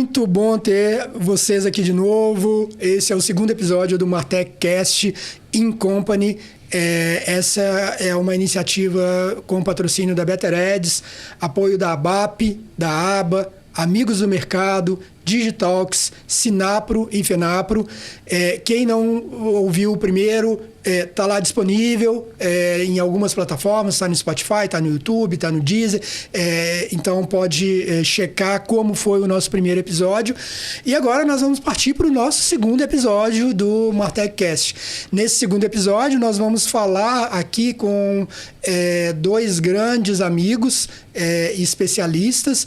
Muito bom ter vocês aqui de novo. Esse é o segundo episódio do Martech Cast in Company. Essa é uma iniciativa com patrocínio da Better Ads, apoio da ABAP, da ABA, Amigos do Mercado, Digitalx, Sinapro e Fenapro. Quem não ouviu o primeiro, está lá disponível em algumas plataformas, está no Spotify, está no YouTube, está no Deezer. Então pode checar como foi o nosso primeiro episódio. E agora nós vamos partir para o nosso segundo episódio do Martech Cast. Nesse segundo episódio nós vamos falar aqui com dois grandes amigos especialistas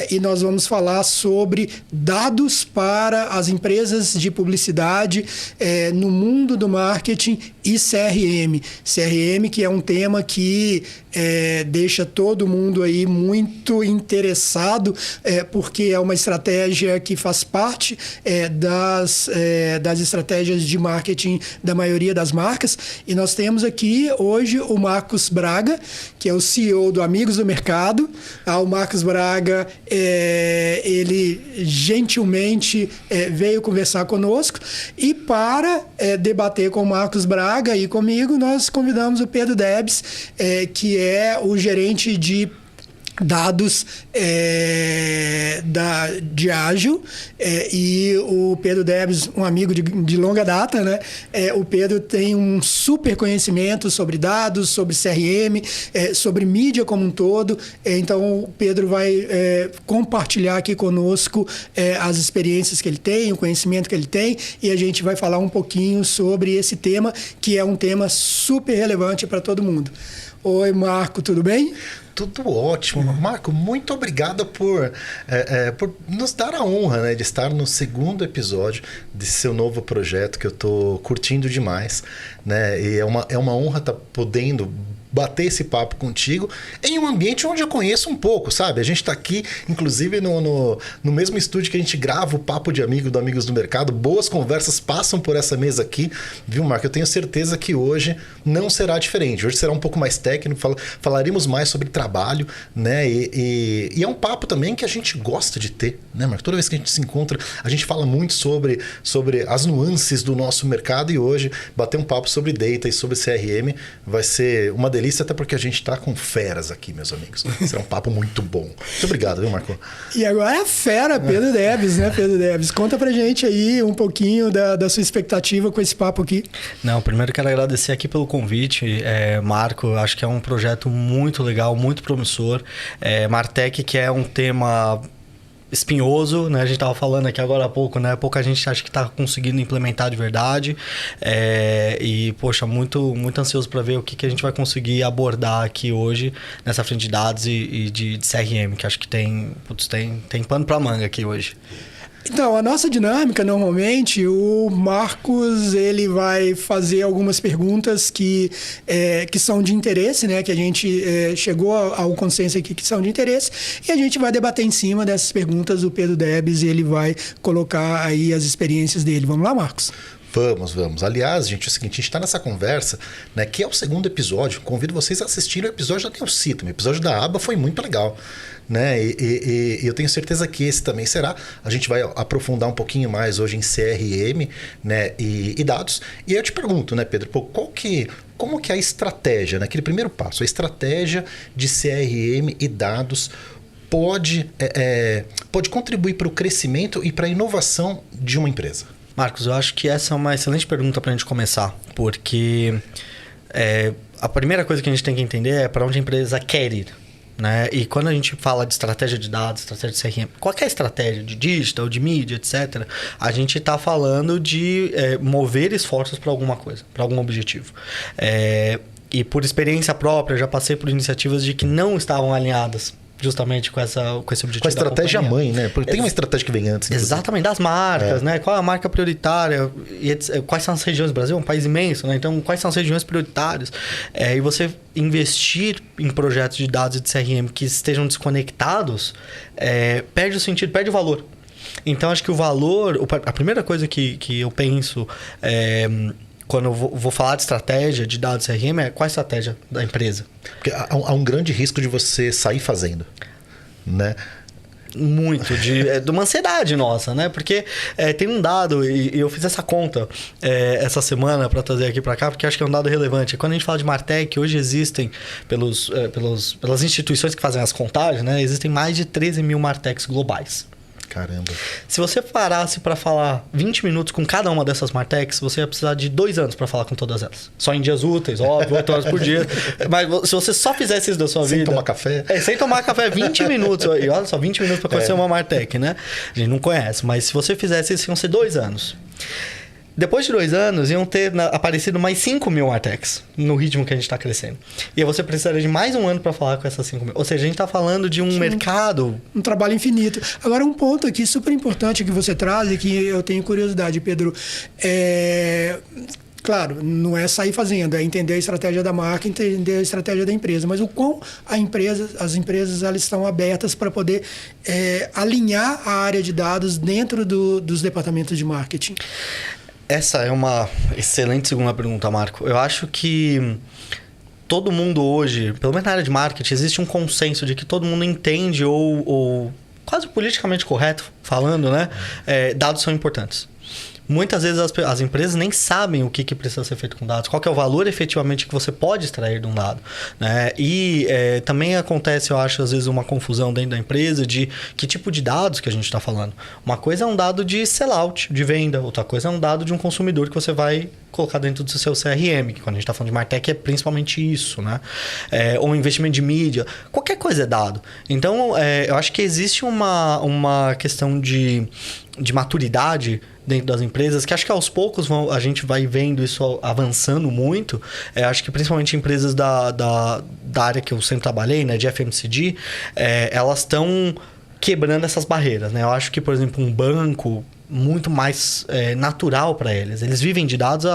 e nós vamos falar sobre dados para as empresas de publicidade no mundo do marketing e CRM. CRM, que é um tema que deixa todo mundo aí muito interessado, porque é uma estratégia que faz parte das estratégias de marketing da maioria das marcas. E nós temos aqui hoje o Marcos Braga, que é o CEO do Amigos do Mercado. O Marcos Braga, ele gentilmente veio conversar conosco, e para debater com o Marcos Braga e comigo, nós convidamos o Pedro Debs, que é o gerente de dados de Ágil, e o Pedro Debs, um amigo de longa data, né? O Pedro tem um super conhecimento sobre dados, sobre CRM, sobre mídia como um todo. Então o Pedro vai compartilhar aqui conosco as experiências que ele tem, o conhecimento que ele tem, e a gente vai falar um pouquinho sobre esse tema, que é um tema super relevante para todo mundo. Oi, Marco, tudo bem? Tudo ótimo. Marco, muito obrigado por nos dar a honra, né, de estar no segundo episódio desse seu novo projeto, que eu estou curtindo demais, né? E é uma honra estar podendo bater esse papo contigo em um ambiente onde eu conheço um pouco, sabe? A gente está aqui, inclusive, no mesmo estúdio que a gente grava o Papo de Amigo do Amigos do Mercado. Boas conversas passam por essa mesa aqui, viu, Marco? Eu tenho certeza que hoje não será diferente. Hoje será um pouco mais técnico, falaremos mais sobre trabalho, né? E é um papo também que a gente gosta de ter, né, Marco? Toda vez que a gente se encontra, a gente fala muito sobre as nuances do nosso mercado, e hoje bater um papo sobre data e sobre CRM vai ser uma delícia, até porque a gente está com feras aqui, meus amigos. Será um papo muito bom. Muito obrigado, viu, Marco? E agora é a fera, Pedro Debs, né, Pedro Debs? Conta pra gente aí um pouquinho da sua expectativa com esse papo aqui. Não, primeiro quero agradecer aqui pelo convite, Marco. Acho que é um projeto muito legal, muito promissor. Martech, que é um tema espinhoso, né? A gente estava falando aqui agora há pouco, né? Pouca gente acha que está conseguindo implementar de verdade. E, poxa, muito, muito ansioso para ver o que a gente vai conseguir abordar aqui hoje nessa frente de dados e de CRM, que acho que tem pano para manga aqui hoje. Então, a nossa dinâmica, normalmente, o Marcos ele vai fazer algumas perguntas que são de interesse, né? Que a gente chegou ao consenso aqui que são de interesse, e a gente vai debater em cima dessas perguntas. O Pedro Debs, ele vai colocar aí as experiências dele. Vamos lá, Marcos? Vamos. Aliás, gente, é o seguinte, a gente está nessa conversa, né, que é o segundo episódio. Convido vocês a assistirem o episódio da Neocito. O episódio da ABA foi muito legal, né? E eu tenho certeza que esse também será. A gente vai aprofundar um pouquinho mais hoje em CRM, né, e dados. E eu te pergunto, né, Pedro, como que é a estratégia, né, aquele primeiro passo, a estratégia de CRM e dados pode contribuir para o crescimento e para a inovação de uma empresa? Marcos, eu acho que essa é uma excelente pergunta para a gente começar, porque a primeira coisa que a gente tem que entender é para onde a empresa quer ir, né? E quando a gente fala de estratégia de dados, estratégia de CRM, qualquer estratégia de digital, de mídia, etc., a gente está falando de mover esforços para alguma coisa, para algum objetivo. E por experiência própria, já passei por iniciativas de que não estavam alinhadas justamente com esse objetivo. Com a estratégia mãe, né? Porque tem uma estratégia que vem antes. Exatamente, das marcas, né? Qual é a marca prioritária? Quais são as regiões? O Brasil é um país imenso, né? Então, quais são as regiões prioritárias? E você investir em projetos de dados e de CRM que estejam desconectados, perde o sentido, perde o valor. Então, acho que o valor... A primeira coisa que eu penso... quando eu vou falar de estratégia de dados CRM, qual a estratégia da empresa? Porque há um grande risco de você sair fazendo, né? muito de uma ansiedade nossa, né? Porque tem um dado, e eu fiz essa conta essa semana para trazer aqui para cá, porque acho que é um dado relevante. Quando a gente fala de Martech, hoje existem, pelas instituições que fazem as contagens, né? Existem mais de 13 mil Martechs globais. Caramba. Se você parasse para falar 20 minutos com cada uma dessas Martechs, você ia precisar de 2 anos para falar com todas elas. Só em dias úteis, óbvio, 8 horas por dia. Mas se você só fizesse isso da sua vida... Sem tomar café. Sem tomar café, 20 minutos. E olha só, 20 minutos para conhecer uma Martech, né? A gente não conhece, mas se você fizesse isso, iam ser 2 anos. Depois de 2 anos, iam ter aparecido mais 5 mil Martechs no ritmo que a gente está crescendo. E aí você precisaria de mais 1 ano para falar com essas 5 mil. Ou seja, a gente está falando de um mercado... Um trabalho infinito. Agora, um ponto aqui super importante que você traz e que eu tenho curiosidade, Pedro. Claro, não é sair fazendo, é entender a estratégia da marca, entender a estratégia da empresa. Mas o quão as empresas elas estão abertas para poder alinhar a área de dados dentro dos departamentos de marketing? Essa é uma excelente segunda pergunta, Marco. Eu acho que todo mundo hoje, pelo menos na área de marketing, existe um consenso de que todo mundo entende ou quase politicamente correto, falando, né? Dados são importantes. Muitas vezes as empresas nem sabem o que precisa ser feito com dados, qual que é o valor efetivamente que você pode extrair de um dado, né? E também acontece, eu acho, às vezes uma confusão dentro da empresa de que tipo de dados que a gente está falando. Uma coisa é um dado de sellout, de venda, outra coisa é um dado de um consumidor que você vai colocar dentro do seu CRM, que quando a gente está falando de Martech é principalmente isso, né? Ou investimento de mídia, qualquer coisa é dado. Então, eu acho que existe uma questão de maturidade dentro das empresas, que acho que aos poucos a gente vai vendo isso avançando muito. Acho que principalmente empresas da área que eu sempre trabalhei, né, de FMCG, elas estão quebrando essas barreiras, né? Eu acho que, por exemplo, um banco muito mais natural para eles. Eles vivem de dados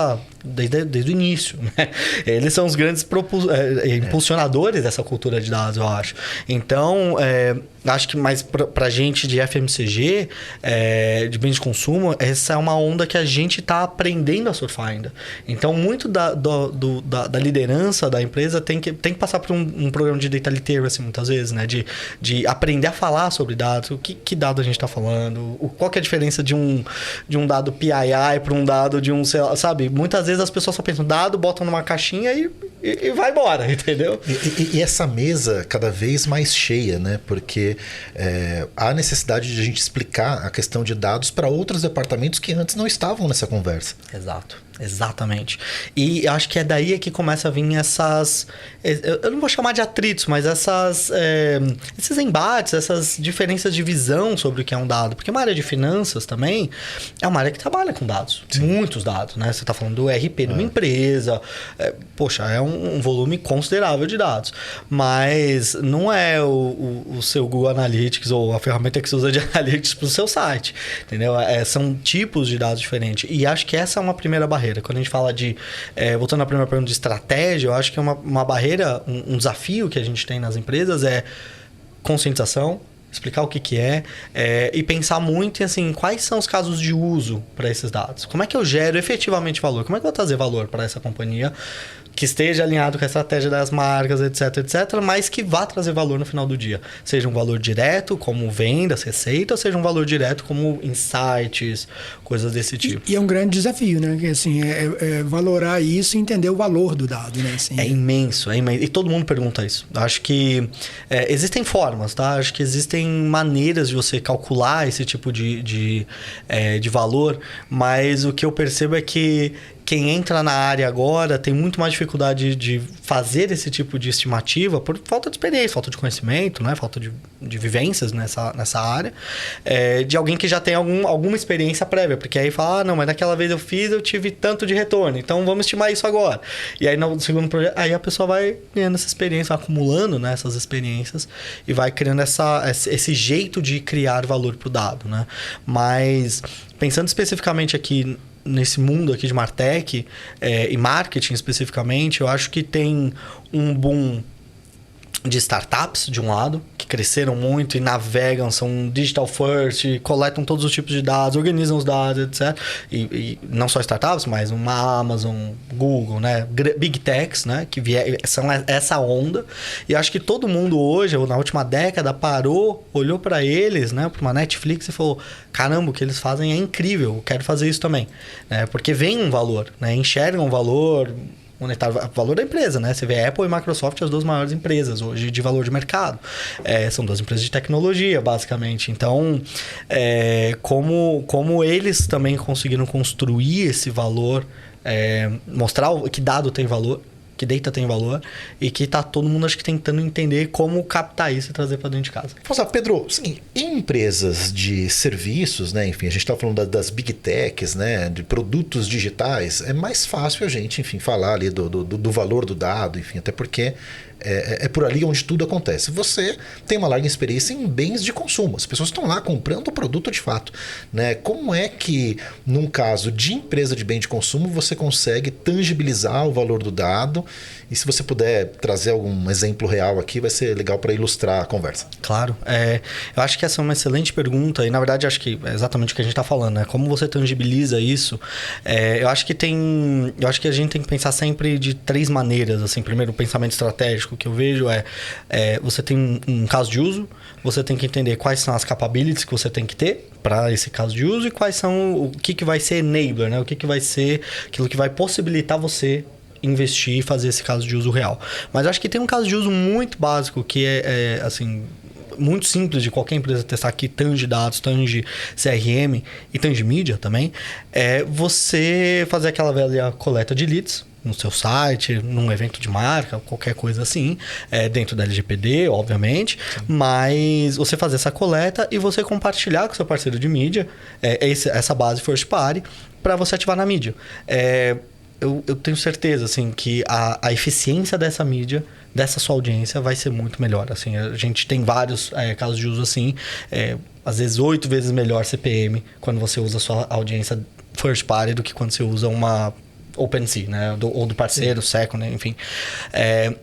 desde o início, né? Eles são os grandes impulsionadores dessa cultura de dados, eu acho. Então, acho que mais para gente de FMCG, de bens de consumo, essa é uma onda que a gente está aprendendo a surfar ainda. Então, muito da liderança da empresa tem que passar por um programa de data literacy, muitas vezes, né? De aprender a falar sobre dados, que dado a gente está falando, qual que é a diferença de um dado PII para um dado de um... Sabe? Muitas vezes as pessoas só pensam dado, botam numa caixinha e vai embora, entendeu? E essa mesa cada vez mais cheia, né? Porque há necessidade de a gente explicar a questão de dados para outros departamentos que antes não estavam nessa conversa. Exato. Exatamente. E acho que é daí que começa a vir essas... Eu não vou chamar de atritos, mas esses embates, essas diferenças de visão sobre o que é um dado. Porque uma área de finanças também é uma área que trabalha com dados. Sim. Muitos dados, né? Você está falando do RP de uma empresa. Poxa, é um volume considerável de dados. Mas não é o seu Google Analytics ou a ferramenta que você usa de Analytics para o seu site. Entendeu? São tipos de dados diferentes. E acho que essa é uma primeira barreira. Quando a gente fala de... voltando à primeira pergunta de estratégia, eu acho que é uma barreira, um desafio que a gente tem nas empresas é conscientização, explicar o que é, e pensar muito em assim, quais são os casos de uso para esses dados. Como é que eu gero efetivamente valor? Como é que eu vou trazer valor para essa companhia que esteja alinhado com a estratégia das marcas, etc, etc, mas que vá trazer valor no final do dia. Seja um valor direto, como vendas, receita, ou seja um valor direto, como insights, coisas desse tipo. E é um grande desafio, né? Que, assim, valorar isso e entender o valor do dado, né? Assim, é imenso. E todo mundo pergunta isso. Acho que existem formas, tá? Acho que existem maneiras de você calcular esse tipo de valor, mas o que eu percebo é que quem entra na área agora tem muito mais dificuldade de fazer esse tipo de estimativa por falta de experiência, falta de conhecimento, né? Falta de vivências nessa área, de alguém que já tem alguma experiência prévia, porque aí fala, não, mas naquela vez eu tive tanto de retorno, então vamos estimar isso agora. E aí no segundo projeto, aí a pessoa vai ganhando essa experiência, vai acumulando, né, essas experiências e vai criando esse jeito de criar valor para o dado, né? Mas pensando especificamente aqui nesse mundo aqui de Martech e marketing especificamente, eu acho que tem um boom de startups, de um lado, que cresceram muito e navegam, são digital first, coletam todos os tipos de dados, organizam os dados, etc. E não só startups, mas uma Amazon, Google, né? Big Techs, né? Que são essa onda. E acho que todo mundo hoje, ou na última década, parou, olhou para eles, né? Para uma Netflix e falou, caramba, o que eles fazem é incrível, eu quero fazer isso também. Porque vem um valor, né? Enxergam um valor monetário, valor da empresa, né? Você vê Apple e Microsoft, as duas maiores empresas hoje de valor de mercado. São duas empresas de tecnologia, basicamente. Então, como eles também conseguiram construir esse valor, mostrar que dado tem valor, que data tem valor, e que tá todo mundo, acho que, tentando entender como captar isso e trazer para dentro de casa. Pedro, assim, em empresas de serviços, né? Enfim, a gente está falando das Big Techs, né? De produtos digitais, é mais fácil a gente, enfim, falar ali do valor do dado, enfim, até porque é por ali onde tudo acontece. Você tem uma larga experiência em bens de consumo. As pessoas estão lá comprando o produto de fato, né? Como é que, num caso de empresa de bem de consumo, você consegue tangibilizar o valor do dado? E se você puder trazer algum exemplo real aqui, vai ser legal para ilustrar a conversa. Claro. Eu acho que essa é uma excelente pergunta. E, na verdade, acho que é exatamente o que a gente está falando, né? Como você tangibiliza isso? Eu acho que a gente tem que pensar sempre de 3 maneiras. Assim, primeiro, o pensamento estratégico que eu vejo você tem um caso de uso, você tem que entender quais são as capabilities que você tem que ter para esse caso de uso e quais são o que vai ser enabler, né? O que vai ser aquilo que vai possibilitar você investir e fazer esse caso de uso real. Mas acho que tem um caso de uso muito básico que assim, muito simples de qualquer empresa testar, que tange dados, tange CRM e tange mídia também, você fazer aquela velha coleta de leads no seu site, num evento de marca, qualquer coisa assim, dentro da LGPD, obviamente. Sim. Mas você fazer essa coleta e você compartilhar com o seu parceiro de mídia essa base first party para você ativar na mídia. Eu tenho certeza, assim, que a eficiência dessa mídia, dessa sua audiência, vai ser muito melhor. Assim, a gente tem vários casos de uso assim, às vezes 8 vezes melhor CPM quando você usa a sua audiência first party do que quando você usa uma OpenSea, né? Ou do parceiro, second, enfim.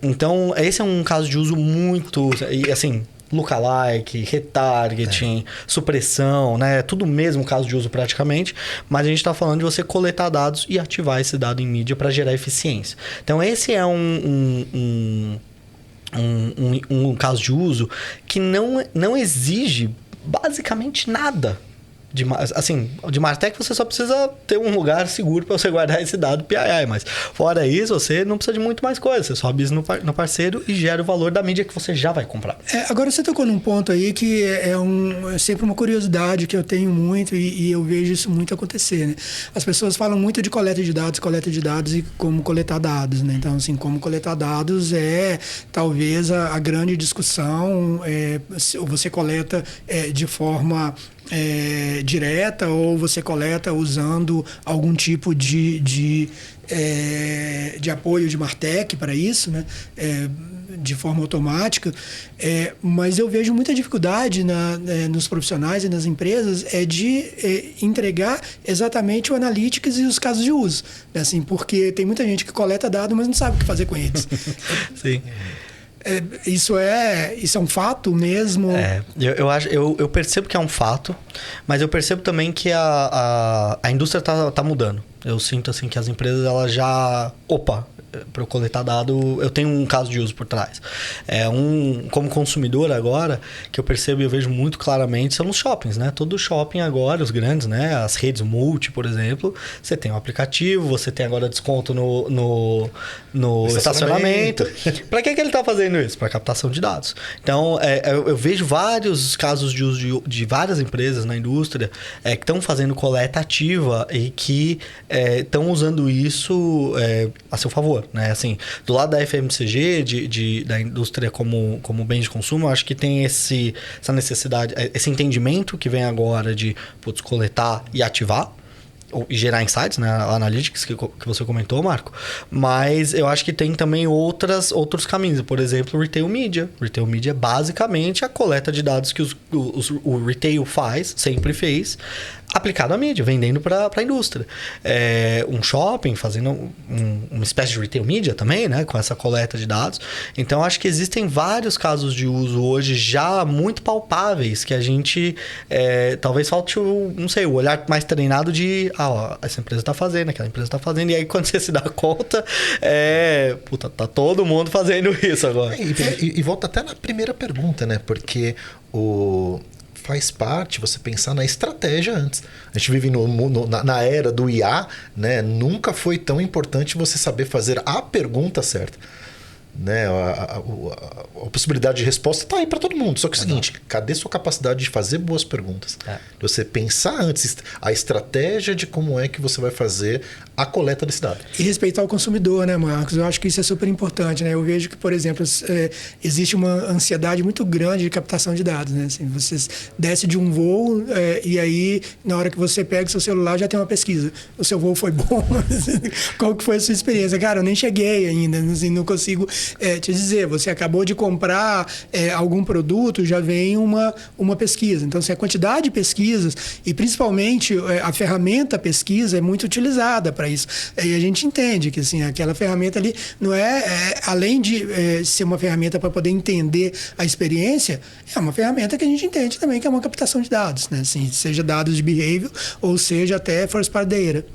Então, esse é um caso de uso muito... E, assim, lookalike, retargeting, supressão, né? Tudo mesmo caso de uso praticamente, mas a gente está falando de você coletar dados e ativar esse dado em mídia para gerar eficiência. Então, esse é um caso de uso que não exige basicamente nada. De Martech você só precisa ter um lugar seguro para você guardar esse dado PII, mas fora isso você não precisa de muito mais coisa, você sobe isso no parceiro e gera o valor da mídia que você já vai comprar. Agora você tocou num ponto aí que é sempre uma curiosidade que eu tenho muito e eu vejo isso muito acontecer, né? As pessoas falam muito de coleta de dados e como coletar dados, né? Então, assim, como coletar dados talvez a grande discussão, você coleta de forma direta ou você coleta usando algum tipo de apoio de Martech para isso, né? De forma automática, mas eu vejo muita dificuldade nos profissionais e nas empresas de entregar exatamente o Analytics e os casos de uso, né? Assim, porque tem muita gente que coleta dados, mas não sabe o que fazer com eles. Sim. Isso é um fato mesmo? Eu percebo que é um fato, mas eu percebo também que a indústria tá mudando. Eu sinto assim que as empresas elas já... para eu coletar dado, eu tenho um caso de uso por trás. Como consumidor agora, que eu percebo e eu vejo muito claramente, são os shoppings, né? Todo shopping agora, os grandes, né? As redes multi, por exemplo, você tem um aplicativo, você tem agora desconto no estacionamento. Para que ele está fazendo isso? Para captação de dados. Então, eu vejo vários casos de uso de várias empresas na indústria que estão fazendo coleta ativa e que estão usando isso a seu favor. Né? Assim, do lado da FMCG, da indústria como bem de consumo, eu acho que tem essa necessidade, esse entendimento que vem agora de coletar e ativar, e gerar insights, né? Analytics, que você comentou, Marco. Mas eu acho que tem também outros caminhos. Por exemplo, o Retail Media. O Retail Media é basicamente a coleta de dados que o retail sempre fez, aplicado à mídia, vendendo para a indústria. Um shopping fazendo uma espécie de retail media também, né? Com essa coleta de dados. Então, acho que existem vários casos de uso hoje já muito palpáveis que a gente talvez falte o olhar mais treinado de essa empresa está fazendo, aquela empresa está fazendo. E aí, quando você se dá conta, tá todo mundo fazendo isso agora. E volta até na primeira pergunta, né? Porque faz parte você pensar na estratégia antes. A gente vive na era do IA, né? Nunca foi tão importante você saber fazer a pergunta certa. Né? A possibilidade de resposta está aí para todo mundo. Só que é o seguinte, cadê sua capacidade de fazer boas perguntas? Você pensar antes a estratégia de como é que você vai fazer a coleta desse dado. E respeitar o consumidor, né, Marcos? Eu acho que isso é super importante, né? Eu vejo que, por exemplo, existe uma ansiedade muito grande de captação de dados, né? Assim, você desce de um voo e aí, na hora que você pega o seu celular, já tem uma pesquisa. O seu voo foi bom? Qual que foi a sua experiência? Cara, eu nem cheguei ainda, assim, não consigo te dizer. Você acabou de comprar algum produto, já vem uma pesquisa. Então, assim, a quantidade de pesquisas e, principalmente, a ferramenta pesquisa é muito utilizada para isso. E a gente entende que assim, aquela ferramenta ali não além de ser uma ferramenta para poder entender a experiência, é uma ferramenta que a gente entende também que é uma captação de dados, né? Assim, seja dados de behavior ou seja até first party data.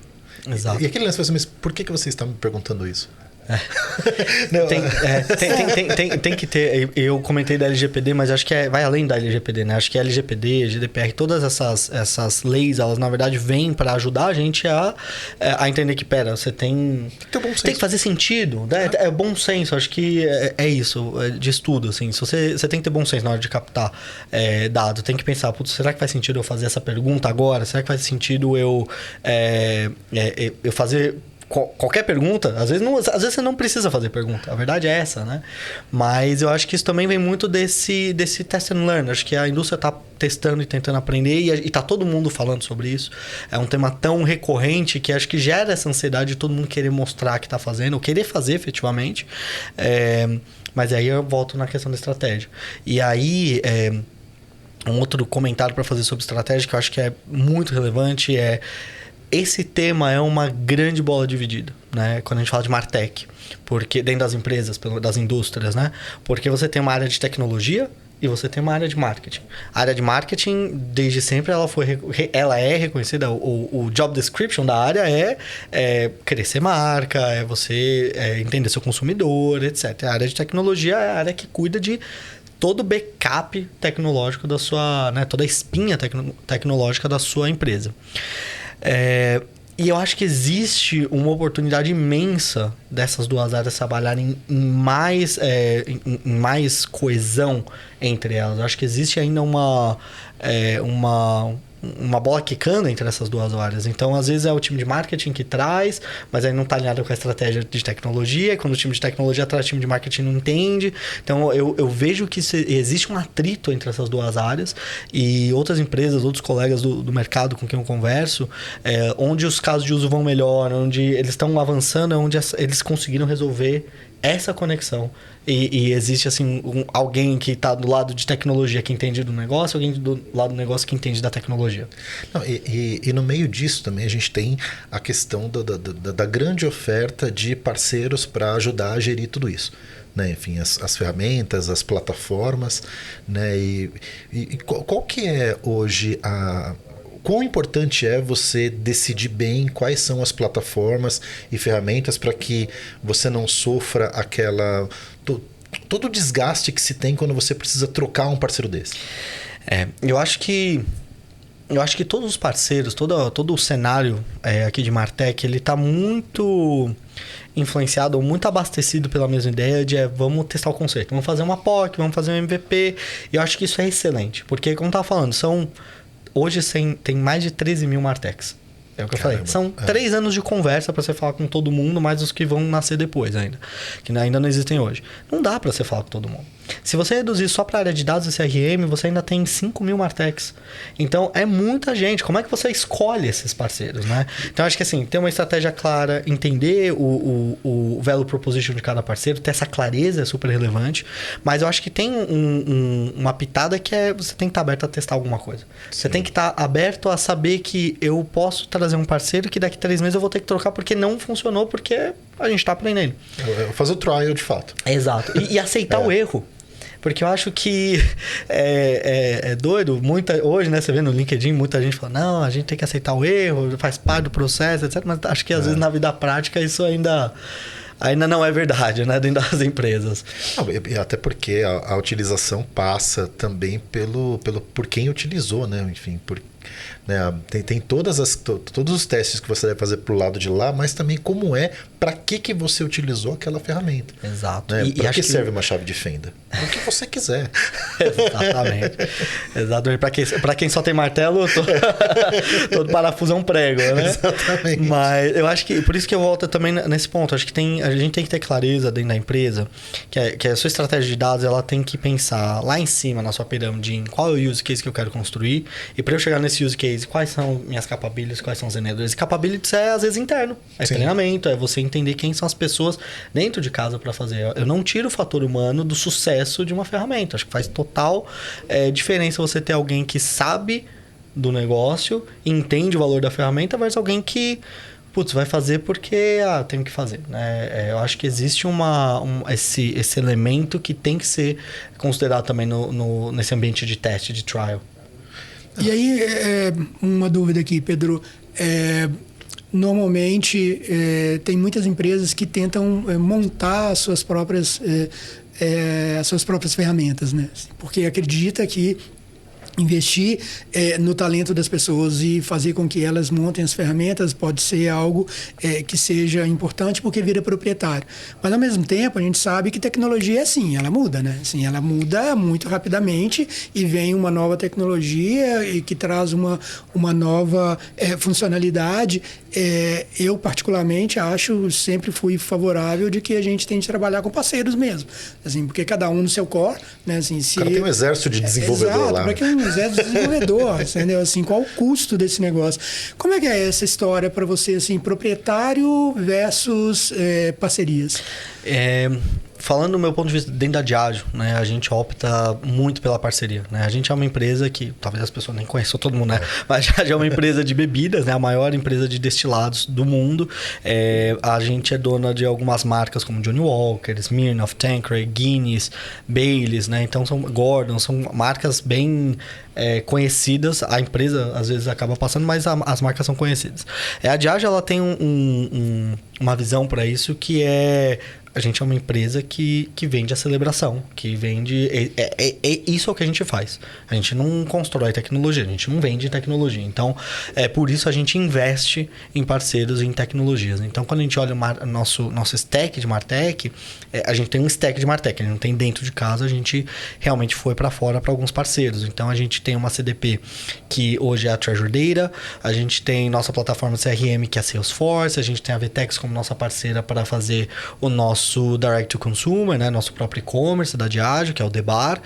Exato. E aquele lance, mas por que você está me perguntando isso? Tem que ter. Eu comentei da LGPD, mas acho que vai além da LGPD, né? Acho que a LGPD, GDPR, todas essas leis, elas na verdade vêm para ajudar a gente a entender que, você tem que fazer sentido, né? É bom senso. Acho que é isso, de estudo, assim. Se você tem que ter bom senso na hora de captar dados, tem que pensar, será que faz sentido eu fazer essa pergunta agora? Será que faz sentido eu fazer qualquer pergunta? Às vezes você não precisa fazer pergunta. A verdade é essa, né? Mas eu acho que isso também vem muito desse test and learn. Acho que a indústria está testando e tentando aprender e está todo mundo falando sobre isso. É um tema tão recorrente que acho que gera essa ansiedade de todo mundo querer mostrar que está fazendo, ou querer fazer efetivamente. Mas aí eu volto na questão da estratégia. E aí, um outro comentário para fazer sobre estratégia que eu acho que é muito relevante esse tema é uma grande bola dividida, né? Quando a gente fala de MarTech, porque dentro das empresas, das indústrias, né? Porque você tem uma área de tecnologia e você tem uma área de marketing. A área de marketing, desde sempre, ela é reconhecida, o job description da área é crescer marca, você entender seu consumidor, etc. A área de tecnologia é a área que cuida de todo o backup tecnológico da sua, né? Toda a espinha tecnológica da sua empresa. E eu acho que existe uma oportunidade imensa dessas duas áreas trabalharem em mais coesão entre elas. Eu acho que existe ainda uma bola quicando entre essas duas áreas. Então, às vezes é o time de marketing que traz, mas aí não está alinhado com a estratégia de tecnologia. E quando o time de tecnologia traz, o time de marketing não entende. Então, eu vejo que existe um atrito entre essas duas áreas e outras empresas, outros colegas do mercado com quem eu converso, onde os casos de uso vão melhor, onde eles estão avançando, onde eles conseguiram resolver essa conexão. E existe assim alguém que está do lado de tecnologia que entende do negócio, alguém do lado do negócio que entende da tecnologia. Não, e no meio disso também a gente tem a questão da grande oferta de parceiros para ajudar a gerir tudo isso. Né? Enfim, as ferramentas, as plataformas, né? E qual que é hoje quão importante é você decidir bem quais são as plataformas e ferramentas para que você não sofra todo o desgaste que se tem quando você precisa trocar um parceiro desse? Eu acho que todos os parceiros, todo o cenário aqui de MarTech, ele está muito influenciado ou muito abastecido pela mesma ideia de vamos testar o conceito, vamos fazer uma POC, vamos fazer um MVP. E eu acho que isso é excelente, porque como eu estava falando, hoje tem mais de 13 mil MarTechs. É o que eu falei. São 3 anos de conversa para você falar com todo mundo, mais os que vão nascer depois ainda. Que ainda não existem hoje. Não dá para você falar com todo mundo. Se você reduzir só para a área de dados e CRM, você ainda tem 5.000 Martechs. Então, é muita gente. Como é que você escolhe esses parceiros, né? Então, acho que assim, ter uma estratégia clara, entender o value proposition de cada parceiro, ter essa clareza é super relevante. Mas eu acho que tem uma pitada que é você tem que estar aberto a testar alguma coisa. Sim. Você tem que estar aberto a saber que eu posso trazer um parceiro que daqui 3 meses eu vou ter que trocar porque não funcionou, porque a gente está aprendendo. Fazer o trial de fato. Exato. E aceitar o erro. Porque eu acho que é doido. Hoje, né, você vê no LinkedIn, muita gente fala, não, a gente tem que aceitar o erro, faz parte do processo, etc. Mas acho que às vezes na vida prática isso ainda não é verdade, né, dentro das empresas. Não, e até porque a utilização passa também por quem utilizou, né? Enfim, né? Tem todos os testes que você deve fazer pro lado de lá, mas também como para que você utilizou aquela ferramenta. Exato. Né? Para que serve uma chave de fenda? O que você quiser. Exatamente. Para quem só tem martelo, todo parafuso é um prego, né? Exatamente. Mas eu acho que, por isso que eu volto também nesse ponto, acho que a gente tem que ter clareza dentro da empresa que a sua estratégia de dados ela tem que pensar lá em cima na sua pirâmide em qual é o use case que eu quero construir e para eu chegar nesse use case, quais são minhas capabilities, quais são os enablers. E capabilities é às vezes interno, é Sim. treinamento, é você entender quem são as pessoas dentro de casa para fazer. Eu não tiro o fator humano do sucesso de uma ferramenta. Acho que faz total diferença você ter alguém que sabe do negócio, entende o valor da ferramenta, versus alguém que vai fazer porque tem que fazer. Né? Eu acho que existe esse elemento que tem que ser considerado também nesse ambiente de teste, de trial. E aí, uma dúvida aqui, Pedro. Normalmente, tem muitas empresas que tentam montar as suas próprias ferramentas, né? Porque acredita que investir no talento das pessoas e fazer com que elas montem as ferramentas pode ser algo que seja importante porque vira proprietário. Mas, ao mesmo tempo, a gente sabe que tecnologia é assim, ela muda, né? Assim, ela muda muito rapidamente e vem uma nova tecnologia e que traz uma nova funcionalidade. Eu, particularmente, sempre fui favorável de que a gente tem de trabalhar com parceiros mesmo. Assim, porque cada um no seu core, né? Assim, o cara tem um exército de desenvolvedor lá. Para que um exército de desenvolvedor, entendeu? Assim, qual o custo desse negócio? Como é que é essa história para você, assim, proprietário versus parcerias? Falando do meu ponto de vista dentro da Diageo, né, a gente opta muito pela parceria. Né? A gente é uma empresa que, talvez as pessoas nem conheçam todo mundo, né? Mas a Diageo é uma empresa de bebidas, né? A maior empresa de destilados do mundo. A gente é dona de algumas marcas como Johnnie Walker, Smirnoff, Tanqueray, Guinness, Baileys, né? Então, Gordon, são marcas bem conhecidas. A empresa, às vezes, acaba passando, mas as marcas são conhecidas. A Diageo, ela tem uma visão para isso que a gente é uma empresa que vende a celebração, que vende... Isso é o que a gente faz. A gente não constrói tecnologia, a gente não vende tecnologia. Então, por isso a gente investe em parceiros em tecnologias. Então, quando a gente olha o nosso stack de Martech, a gente tem um stack de Martech, a gente não tem dentro de casa, a gente realmente foi para fora para alguns parceiros. Então, a gente tem uma CDP que hoje é a Treasure Data, a gente tem nossa plataforma CRM que é a Salesforce, a gente tem a Vtex como nossa parceira para fazer o nosso direct to consumer, né? Nosso próprio e-commerce da Diageo, que é o Debar.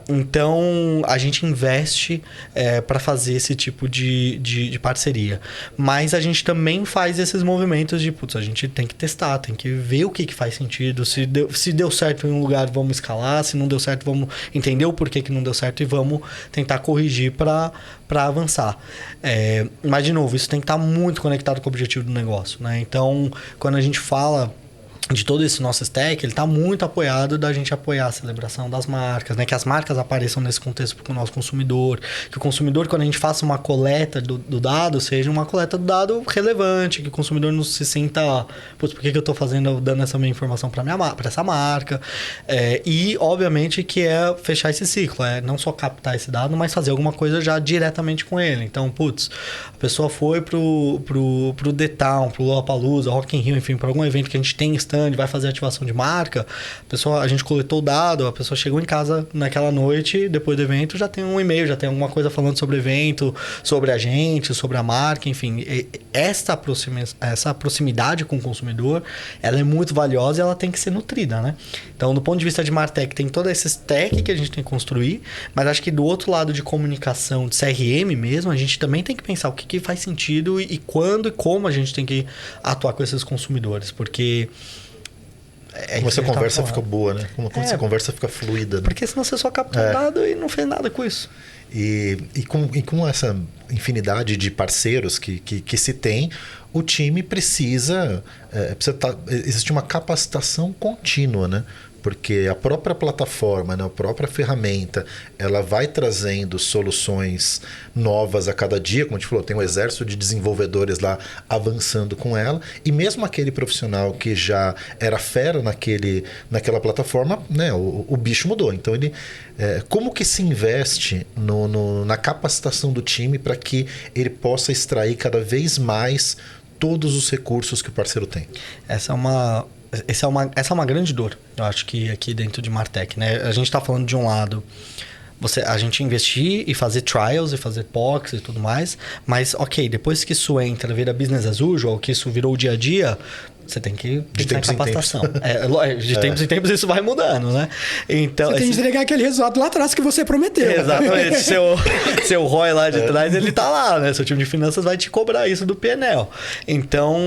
Então, a gente investe para fazer esse tipo de parceria. Mas a gente também faz esses movimentos de, a gente tem que testar, tem que ver o que faz sentido. Se deu certo em um lugar, vamos escalar. Se não deu certo, vamos entender o porquê que não deu certo e vamos tentar corrigir para avançar. Mas, de novo, isso tem que estar muito conectado com o objetivo do negócio, né? Então, quando a gente fala de todo esse nosso stack, ele está muito apoiado da gente apoiar a celebração das marcas, né? Que as marcas apareçam nesse contexto para o nosso consumidor. Que o consumidor, quando a gente faça uma coleta do dado, seja uma coleta do dado relevante, que o consumidor não se sinta, por que eu estou dando essa minha informação para essa marca? E, obviamente, que é fechar esse ciclo. Não só captar esse dado, mas fazer alguma coisa já diretamente com ele. Então, a pessoa foi pro The Town, pro Lollapalooza, Rock in Rio, enfim, para algum evento que a gente tem stand, vai fazer ativação de marca, a gente coletou o dado, a pessoa chegou em casa naquela noite, depois do evento, já tem um e-mail, já tem alguma coisa falando sobre o evento, sobre a gente, sobre a marca, enfim. Essa proximidade com o consumidor, ela é muito valiosa e ela tem que ser nutrida, né? Então, do ponto de vista de Martech, tem todo esse stack que a gente tem que construir, mas acho que do outro lado de comunicação, de CRM mesmo, a gente também tem que pensar o que faz sentido e quando e como a gente tem que atuar com esses consumidores, porque... Como essa conversa fica boa, né? Como essa conversa fica fluida. Né? Porque senão você só captou o dado e não fez nada com isso. E com essa infinidade de parceiros que se tem, o time precisa existe uma capacitação contínua, né? Porque a própria plataforma, né, a própria ferramenta, ela vai trazendo soluções novas a cada dia. Como a gente falou, tem um exército de desenvolvedores lá avançando com ela. E mesmo aquele profissional que já era fera naquela plataforma, né, o bicho mudou. Então, como que se investe na capacitação do time para que ele possa extrair cada vez mais todos os recursos que o parceiro tem? Essa é uma grande dor, eu acho que aqui dentro de Martech, né? A gente está falando de um lado, a gente investir e fazer trials e fazer POCs e tudo mais, mas ok, depois que isso entra, vira business as usual, que isso virou o dia a dia, você tem que pensar em capacitação. De tempos em tempos isso vai mudando, né? Então, você tem que entregar aquele resultado lá atrás que você prometeu. Exatamente. seu ROI lá de trás, ele tá lá, né? Seu time de finanças vai te cobrar isso do PNL. Então,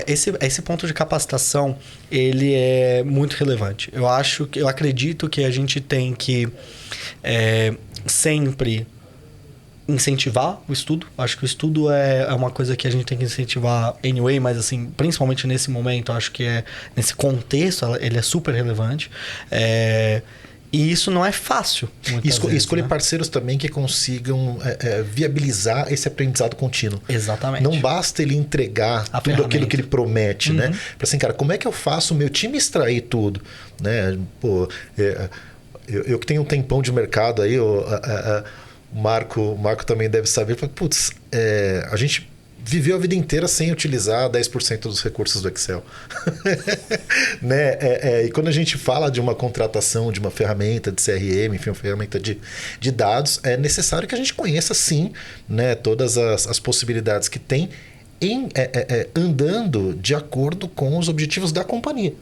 esse ponto de capacitação, ele é muito relevante. Eu acredito que a gente tem que sempre incentivar o estudo. Acho que o estudo é uma coisa que a gente tem que incentivar anyway, mas assim, principalmente nesse momento, acho que nesse contexto, ele é super relevante. E isso não é fácil. Escolher parceiros também que consigam viabilizar esse aprendizado contínuo. Exatamente. Não basta ele entregar tudo aquilo que ele promete, né? Para assim, cara, como é que eu faço o meu time extrair tudo? Né? Pô, eu que tenho um tempão de mercado aí, o Marco também deve saber. Putz, a gente viveu a vida inteira sem utilizar 10% dos recursos do Excel. Né? E quando a gente fala de uma contratação de uma ferramenta de CRM, enfim, uma ferramenta de dados, é necessário que a gente conheça, sim, né, todas as possibilidades que tem andando de acordo com os objetivos da companhia.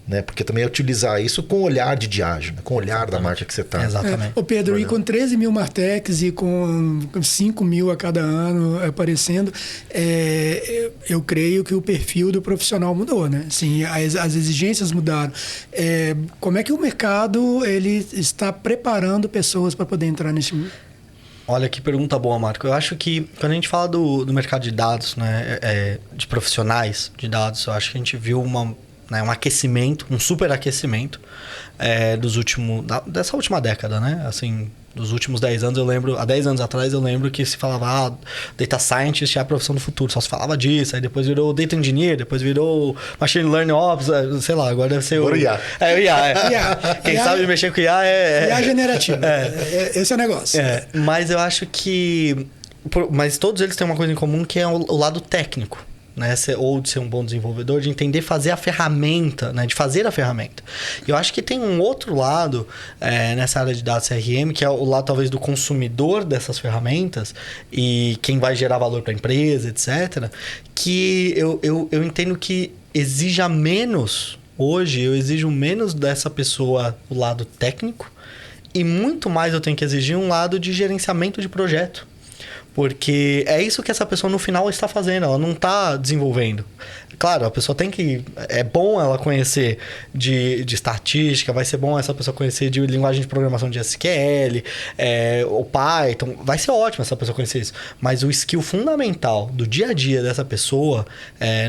Né? Porque também é utilizar isso com o olhar de Diageo, né? Com o olhar da marca que você está. Exatamente. Ô Pedro, e com 13 mil Martechs e com 5 mil a cada ano aparecendo, eu creio que o perfil do profissional mudou, né? Assim, as exigências mudaram. Como é que o mercado ele está preparando pessoas para poder entrar nesse mundo? Olha, que pergunta boa, Marco. Eu acho que quando a gente fala do mercado de dados, né, de profissionais de dados, eu acho que a gente viu um aquecimento, um super aquecimento dessa última década, né? Assim, dos últimos 10 anos, eu lembro, há 10 anos atrás, eu lembro que se falava, Data Scientist é a profissão do futuro, só se falava disso, aí depois virou Data Engineer, depois virou Machine Learning Ops, sei lá, agora deve ser o IA. O IA. Quem sabe mexer com IA IA generativo. Esse é o negócio. Mas eu acho que... Mas todos eles têm uma coisa em comum, que é o lado técnico. Né? Ou de ser um bom desenvolvedor, de entender fazer a ferramenta, né? De fazer a ferramenta. Eu acho que tem um outro lado nessa área de dados CRM, que é o lado talvez do consumidor dessas ferramentas e quem vai gerar valor para a empresa, etc. Que eu entendo que exija menos, hoje eu exijo menos dessa pessoa o lado técnico e muito mais eu tenho que exigir um lado de gerenciamento de projeto. Porque é isso que essa pessoa no final está fazendo, ela não está desenvolvendo. Claro, a pessoa tem que... É bom ela conhecer de estatística, vai ser bom essa pessoa conhecer de linguagem de programação de SQL, o Python, vai ser ótimo essa pessoa conhecer isso. Mas o skill fundamental do dia a dia dessa pessoa,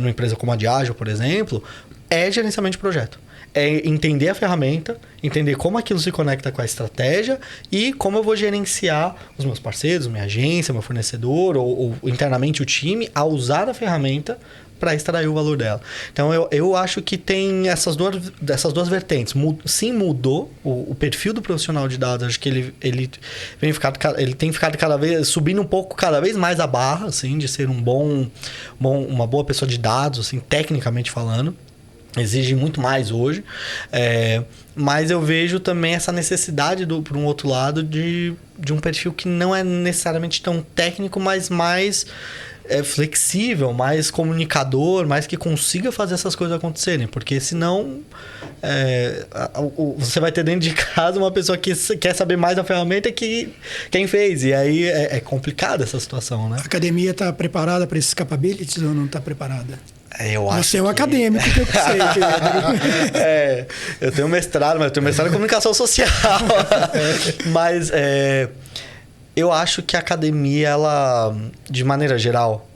numa empresa como a Diageo, por exemplo, é gerenciamento de projeto. É entender a ferramenta, entender como aquilo se conecta com a estratégia e como eu vou gerenciar os meus parceiros, minha agência, meu fornecedor ou internamente o time a usar a ferramenta para extrair o valor dela. Então, eu acho que tem essas duas vertentes. Sim, mudou o perfil do profissional de dados. Acho que ele tem ficado cada vez... Subindo um pouco, cada vez mais a barra, assim, de ser uma boa pessoa de dados, assim, tecnicamente falando. exige muito mais hoje. Mas eu vejo também essa necessidade, por um outro lado, de um perfil que não é necessariamente tão técnico, mas mais flexível, mais comunicador, mais que consiga fazer essas coisas acontecerem. Porque senão você vai ter dentro de casa uma pessoa que quer saber mais da ferramenta que quem fez. E aí é complicada essa situação, né? A academia está preparada para esses capabilities ou não está preparada? Eu acho Você é um acadêmico, que eu sei, Pedro. Eu tenho mestrado, mas eu tenho mestrado em comunicação social. Mas eu acho que a academia, ela, de maneira geral,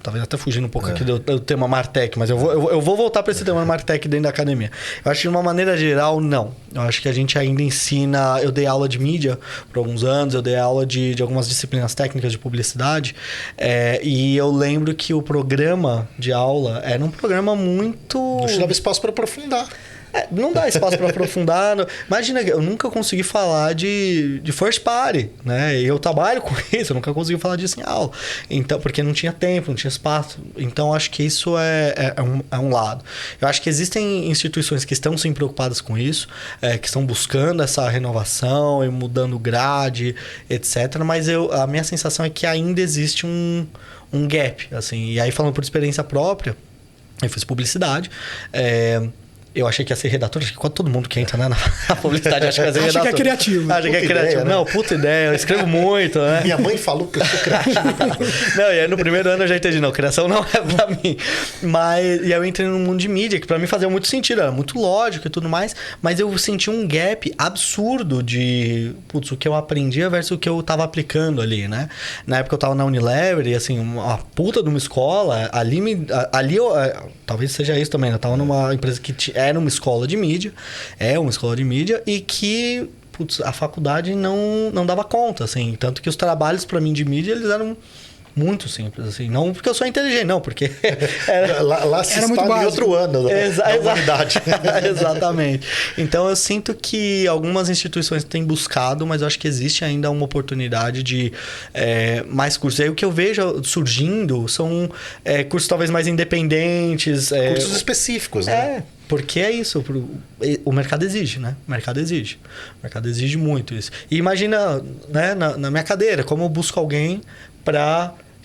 talvez até fugindo um pouco aqui do tema Martech, mas eu vou voltar para esse tema Martech dentro da academia. Eu acho que de uma maneira geral, não. Eu acho que a gente ainda ensina... Eu dei aula de mídia por alguns anos, eu dei aula de algumas disciplinas técnicas de publicidade, e eu lembro que o programa de aula era um programa muito... Não te dava espaço para aprofundar. Não dá espaço para aprofundar. Imagina, eu nunca consegui falar de first party, né? E eu trabalho com isso, eu nunca consegui falar disso em aula. Então, porque não tinha tempo, não tinha espaço. Então, acho que isso é um lado. Eu acho que existem instituições que estão sim preocupadas com isso, que estão buscando essa renovação e mudando grade, etc. Mas a minha sensação é que ainda existe um gap, assim. E aí, falando por experiência própria, eu fiz publicidade, eu achei que ia ser redator. Acho que quase todo mundo que entra, né, na publicidade acha que ia ser redator. Acha que é criativo. Acha que é criativo. Ideia, né? Não, puta ideia. Eu escrevo muito, né? Minha mãe falou que eu sou criativo. Não, e aí no primeiro ano eu já entendi. Não, criação não é pra mim. E aí eu entrei no mundo de mídia, que pra mim fazia muito sentido. Era muito lógico e tudo mais. Mas eu senti um gap absurdo de... Putz, o que eu aprendia versus o que eu tava aplicando ali, né? Na época eu tava na Unilever e, assim, uma puta de uma escola. Ali eu... Talvez seja isso também, né? Eu tava numa empresa que era uma escola de mídia, e que, putz, a faculdade não dava conta, assim. Tanto que os trabalhos para mim de mídia, eles eram muito simples, assim. Não porque eu sou inteligente, não, porque... Lá se está em outro ano da humanidade. Exatamente. Então, eu sinto que algumas instituições têm buscado, mas eu acho que existe ainda uma oportunidade de mais cursos. E aí, o que eu vejo surgindo são cursos talvez mais independentes. Cursos específicos, né? Porque é isso, o mercado exige, né? O mercado exige muito isso. E imagina, né, na minha cadeira, como eu busco alguém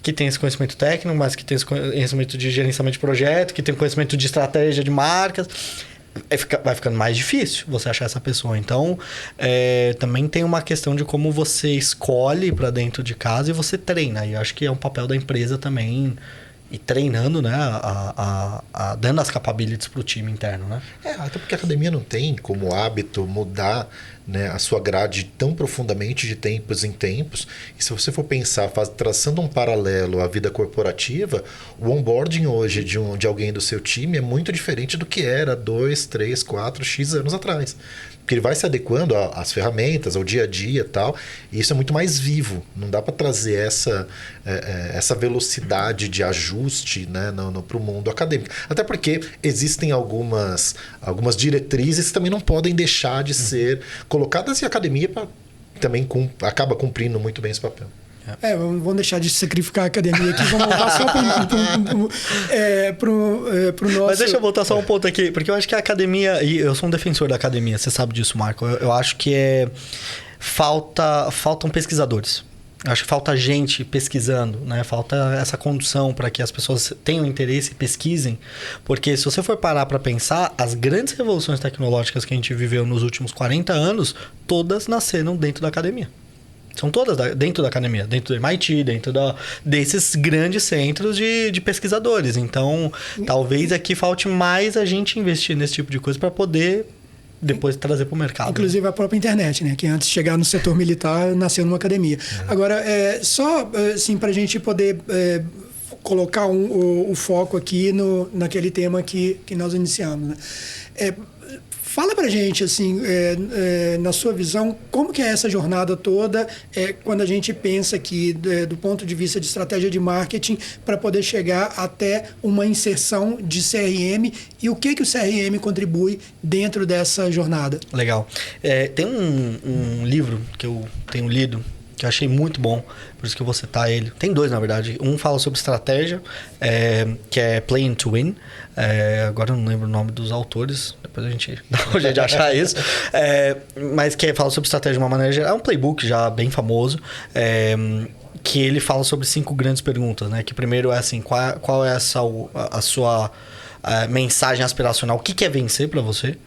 que tem esse conhecimento técnico, mas que tem esse conhecimento de gerenciamento de projeto, que tem conhecimento de estratégia de marcas. Vai ficando mais difícil você achar essa pessoa. Então, também tem uma questão de como você escolhe para dentro de casa e você treina. E eu acho que é um papel da empresa também ir treinando, né? Dando as capabilities para o time interno, né? Até porque a academia não tem como hábito mudar, né, a sua grade tão profundamente de tempos em tempos. E se você for pensar, traçando um paralelo à vida corporativa, o onboarding hoje de alguém do seu time é muito diferente do que era 2, 3, 4, X anos atrás. Porque ele vai se adequando às ferramentas, ao dia a dia e tal, e isso é muito mais vivo. Não dá para trazer essa velocidade de ajuste, né, para o mundo acadêmico. Até porque existem algumas diretrizes que também não podem deixar de ser colocadas, e a academia também acaba cumprindo muito bem esse papel. Vamos deixar de sacrificar a academia aqui, vamos voltar só pro nosso... Mas deixa eu voltar só um ponto aqui, porque eu acho que a academia, e eu sou um defensor da academia, você sabe disso, Marco, eu acho que faltam pesquisadores. Eu acho que falta gente pesquisando, né? Falta essa condução para que as pessoas tenham interesse e pesquisem. Porque se você for parar para pensar, as grandes revoluções tecnológicas que a gente viveu nos últimos 40 anos, todas nasceram dentro da academia. São todas dentro da academia, dentro do MIT, dentro desses grandes centros de pesquisadores. Então, talvez aqui falte mais a gente investir nesse tipo de coisa para poder depois trazer para o mercado. Inclusive a própria internet, né? Que antes de chegar no setor militar, nasceu numa academia. Agora, só assim, para a gente poder colocar o foco aqui naquele tema que nós iniciamos, né? Fala pra gente, assim, na sua visão, como que é essa jornada toda quando a gente pensa aqui do ponto de vista de estratégia de marketing para poder chegar até uma inserção de CRM e o que o CRM contribui dentro dessa jornada? Legal. Tem um livro que eu tenho lido que eu achei muito bom, por isso que eu vou citar ele. Tem 2, na verdade. Um fala sobre estratégia, que é Playing to Win. Agora eu não lembro o nome dos autores, depois a gente dá um jeito de achar isso. Mas que fala sobre estratégia de uma maneira geral. É um playbook já bem famoso, que ele fala sobre 5 grandes perguntas, né? Que primeiro é assim, qual é a sua mensagem aspiracional? O que é vencer para você?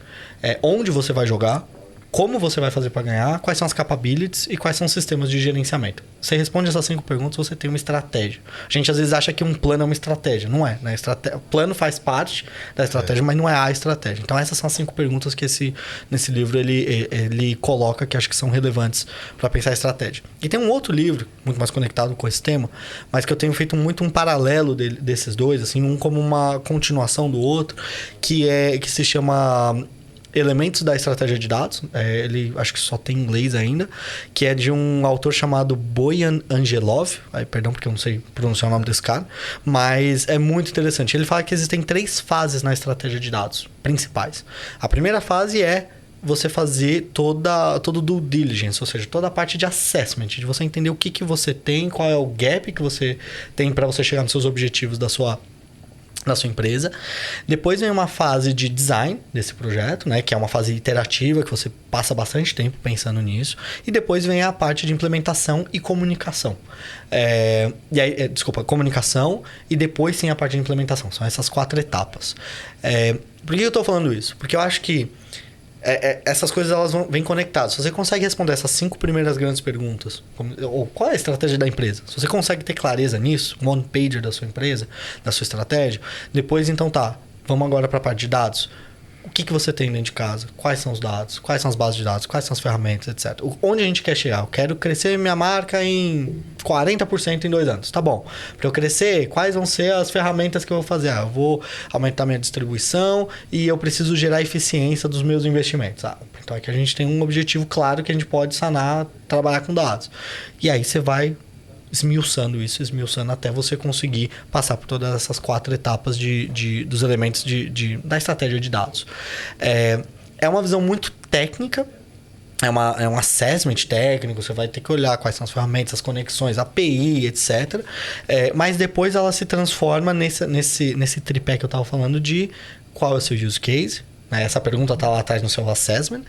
Onde você vai jogar? Como você vai fazer para ganhar? Quais são as capabilities e quais são os sistemas de gerenciamento? Você responde essas 5 perguntas, você tem uma estratégia. A gente às vezes acha que um plano é uma estratégia. Não é, né? O plano faz parte da estratégia, mas não é a estratégia. Então essas são as 5 perguntas que nesse livro ele coloca, que acho que são relevantes para pensar a estratégia. E tem um outro livro, muito mais conectado com esse tema, mas que eu tenho feito muito um paralelo desses dois, assim, um como uma continuação do outro, que se chama Elementos da Estratégia de Dados. Ele acho que só tem em inglês ainda, que é de um autor chamado Boyan Angelov. Perdão porque eu não sei pronunciar o nome desse cara, mas é muito interessante. Ele fala que existem 3 fases na estratégia de dados principais. A primeira fase é você fazer todo o due diligence, ou seja, toda a parte de assessment, de você entender o que você tem, qual é o gap que você tem para você chegar nos seus objetivos da sua empresa. Depois vem uma fase de design desse projeto, né, que é uma fase iterativa, que você passa bastante tempo pensando nisso. E depois vem a parte de implementação e comunicação. Comunicação e depois sim a parte de implementação. São essas 4 etapas. Por que eu estou falando isso? Porque eu acho que essas coisas elas vêm conectadas. Se você consegue responder essas 5 primeiras grandes perguntas, ou qual é a estratégia da empresa? Se você consegue ter clareza nisso, um one-pager da sua empresa, da sua estratégia, depois então vamos agora para a parte de dados. O que você tem dentro de casa? Quais são os dados? Quais são as bases de dados? Quais são as ferramentas, etc. Onde a gente quer chegar? Eu quero crescer minha marca em 40% em 2 anos. Tá bom. Para eu crescer, quais vão ser as ferramentas que eu vou fazer? Eu vou aumentar minha distribuição e eu preciso gerar eficiência dos meus investimentos. Então é que a gente tem um objetivo claro que a gente pode sanar, trabalhar com dados. E aí você vai esmiuçando até você conseguir passar por todas essas 4 etapas dos elementos da estratégia de dados. É uma visão muito técnica, é um assessment técnico, você vai ter que olhar quais são as ferramentas, as conexões, API, etc. Mas depois ela se transforma nesse tripé que eu estava falando de qual é o seu use case. Essa pergunta está lá atrás no seu assessment.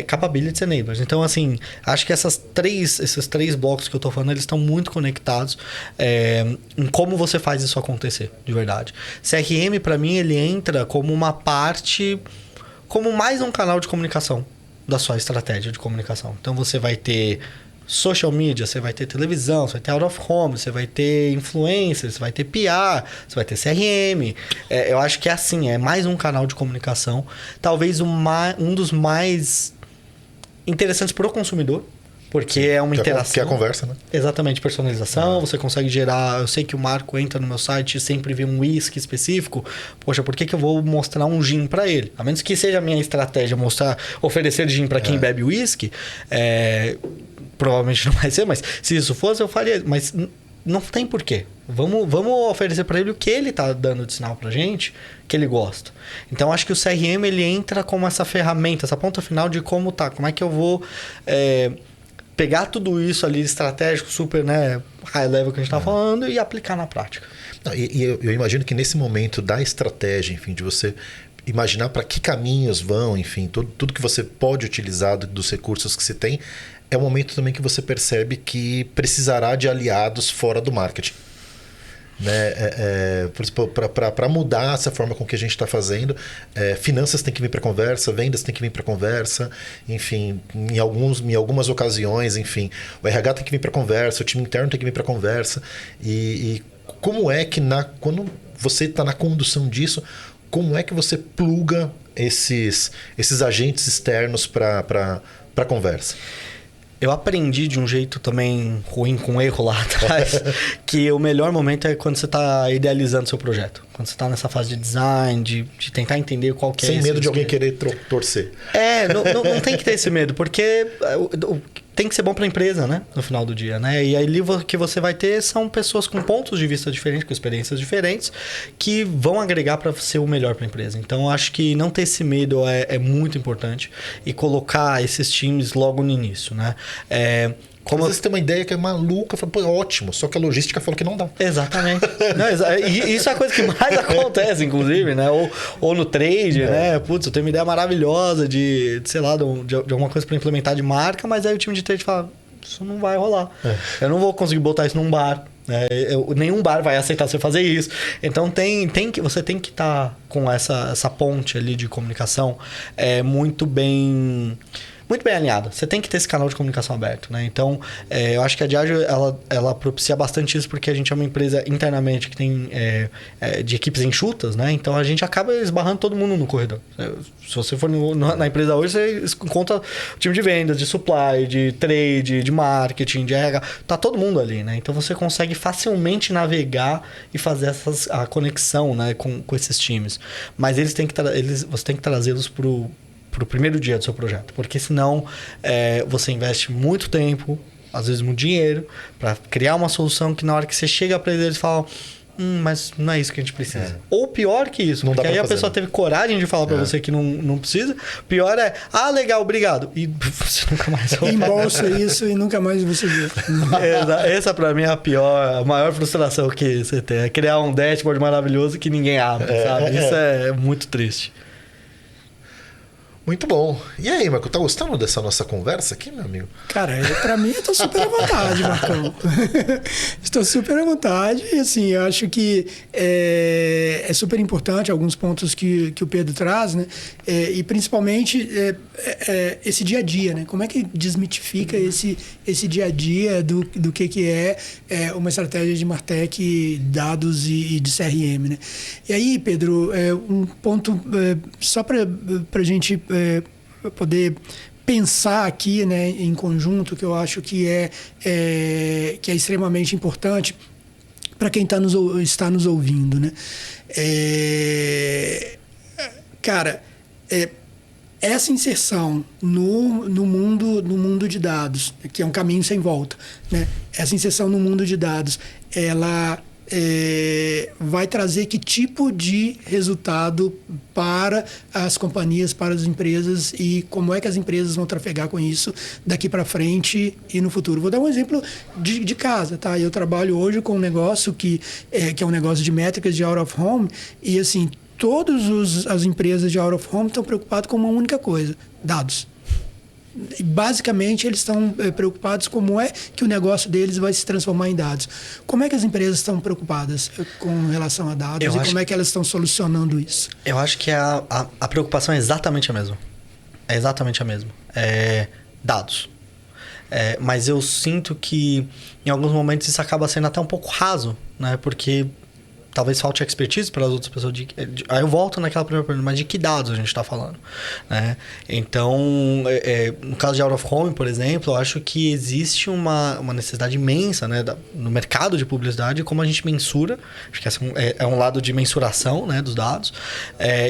Capabilities enablers. Então, assim, acho que esses 3 blocos que eu estou falando, eles estão muito conectados em como você faz isso acontecer, de verdade. CRM, para mim, ele entra como uma parte, como mais um canal de comunicação da sua estratégia de comunicação. Então, você vai ter social media, você vai ter televisão, você vai ter out of home, você vai ter influencers, você vai ter PR, você vai ter CRM. Eu acho que é assim, é mais um canal de comunicação. Talvez um dos mais interessantes para o consumidor, porque é uma interação. Que é a conversa, né? Exatamente, personalização. Você consegue gerar... Eu sei que o Marco entra no meu site e sempre vê um whisky específico. Poxa, por que eu vou mostrar um gin para ele? A menos que seja a minha estratégia oferecer gin para quem bebe whisky. Provavelmente não vai ser, mas se isso fosse, eu faria. Mas não tem porquê. Vamos oferecer para ele o que ele está dando de sinal para gente, que ele gosta. Então, acho que o CRM ele entra como essa ferramenta, essa ponta final de como é que eu vou pegar tudo isso ali estratégico, super high level que a gente está falando e aplicar na prática. E eu imagino que nesse momento da estratégia, enfim, de você imaginar para que caminhos vão, enfim, tudo que você pode utilizar dos recursos que você tem, é o momento também que você percebe que precisará de aliados fora do marketing. Por exemplo, para mudar essa forma com que a gente está fazendo, finanças tem que vir para a conversa, vendas tem que vir para a conversa, enfim, em algumas ocasiões, enfim, o RH tem que vir para a conversa, o time interno tem que vir para a conversa. E como é que quando você está na condução disso, como é que você pluga esses agentes externos para a conversa? Eu aprendi de um jeito também ruim, com erro lá atrás, que o melhor momento é quando você está idealizando seu projeto. Quando você está nessa fase de design, de tentar entender qual que é... Sem medo de alguém querer torcer. Não tem que ter esse medo, porque tem que ser bom para a empresa, né? No final do dia, né? E aí o que você vai ter são pessoas com pontos de vista diferentes, com experiências diferentes, que vão agregar para ser o melhor para a empresa. Então, eu acho que não ter esse medo é muito importante e colocar esses times logo no início, né? Às vezes tem uma ideia que é maluca, fala, pô, ótimo, só que a logística falou que não dá. Exatamente. E isso é a coisa que mais acontece, inclusive, né? Ou no trade, né? Putz, eu tenho uma ideia maravilhosa de sei lá, de alguma coisa para implementar de marca, mas aí o time de trade fala, isso não vai rolar. Eu não vou conseguir botar isso num bar. Nenhum bar vai aceitar você fazer isso. Então você tem que estar com essa ponte ali de comunicação muito bem alinhada. Você tem que ter esse canal de comunicação aberto, né? Então, eu acho que a Diageo, ela propicia bastante isso porque a gente é uma empresa internamente que tem de equipes enxutas, né? Então, a gente acaba esbarrando todo mundo no corredor. Se você for na empresa hoje, você encontra o time de vendas, de supply, de trade, de marketing, de RH. Tá todo mundo ali, né? Então, você consegue facilmente navegar e fazer a conexão, né, com esses times. Mas você tem que trazê-los para o primeiro dia do seu projeto, porque senão você investe muito tempo, às vezes muito dinheiro, para criar uma solução que na hora que você chega para eles falam, mas não é isso que a gente precisa. Ou pior que isso, porque aí a pessoa teve coragem de falar para você que não precisa. Pior legal, obrigado. E você nunca mais vai. Embolsa isso e nunca mais você vê. Essa para mim é a maior frustração que você tem. É criar um dashboard maravilhoso que ninguém abre, sabe? Isso é muito triste. Muito bom. E aí, Marco, tá gostando dessa nossa conversa aqui, meu amigo? Cara, pra mim eu tô super à vontade, Marcão. Estou super à vontade e assim, eu acho que é super importante alguns pontos que o Pedro traz, né? E principalmente esse dia a dia, né? Como é que desmitifica esse dia a dia do que é uma estratégia de Martech, dados e de CRM, né? E aí, Pedro, um ponto só pra gente poder pensar aqui, né, em conjunto, que eu acho que é extremamente importante para quem está nos ouvindo, né? Cara, essa inserção no mundo de dados, que é um caminho sem volta, né? Essa inserção no mundo de dados, ela vai trazer que tipo de resultado para as companhias, para as empresas e como é que as empresas vão trafegar com isso daqui para frente e no futuro. Vou dar um exemplo de casa, tá? Eu trabalho hoje com um negócio que é um negócio de métricas de out of home e assim, todas as empresas de out of home estão preocupadas com uma única coisa, dados. E basicamente, eles estão preocupados como é que o negócio deles vai se transformar em dados. Como é que as empresas estão preocupadas com relação a dados como é que elas estão solucionando isso? Eu acho que a preocupação é exatamente a mesma. É exatamente a mesma. Dados. Mas eu sinto que, em alguns momentos, isso acaba sendo até um pouco raso, né? Porque talvez falte expertise para as outras pessoas. Aí eu volto naquela primeira pergunta, mas de que dados a gente está falando? Né? Então, no caso de out of home, por exemplo, eu acho que existe uma necessidade imensa, né, no mercado de publicidade, como a gente mensura, acho que esse é um lado de mensuração, né, dos dados,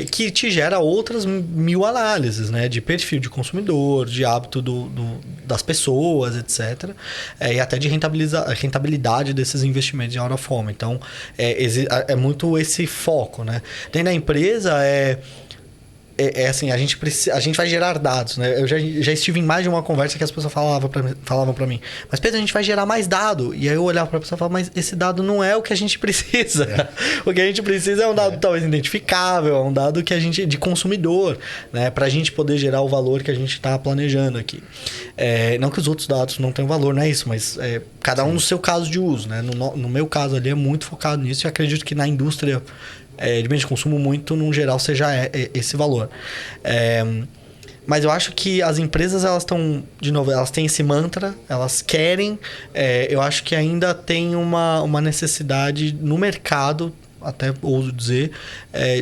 que te gera outras 1000 análises, né, de perfil de consumidor, de hábito das pessoas, etc. E até de rentabilidade desses investimentos em out of home. Então, é muito esse foco, né? Dentro da empresa assim, a gente vai gerar dados, né? Eu já estive em mais de uma conversa que as pessoas falavam para mim, mas Pedro, a gente vai gerar mais dado. E aí eu olhava para a pessoa e falava, mas esse dado não é o que a gente precisa. O que a gente precisa é um dado talvez identificável, é um dado que a gente de consumidor, né? Para a gente poder gerar o valor que a gente está planejando aqui. Não que os outros dados não tenham valor, não é isso, mas cada um no seu caso de uso, né? No meu caso ali é muito focado nisso e acredito que na indústria de bens de consumo muito, no geral, seja esse valor. Mas eu acho que as empresas, elas estão, de novo, elas têm esse mantra, elas querem, eu acho que ainda tem uma necessidade no mercado, até ouso dizer,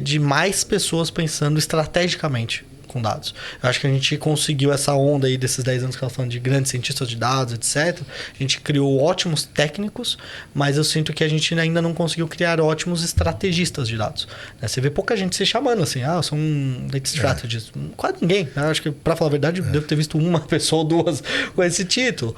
de mais pessoas pensando estrategicamente com dados. Eu acho que a gente conseguiu essa onda aí desses 10 anos que eu estava falando de grandes cientistas de dados, etc. A gente criou ótimos técnicos, mas eu sinto que a gente ainda não conseguiu criar ótimos estrategistas de dados. Você vê pouca gente se chamando assim, eu sou um data strategist. Quase ninguém. Eu acho que, para falar a verdade, eu devo ter visto uma pessoa ou duas com esse título.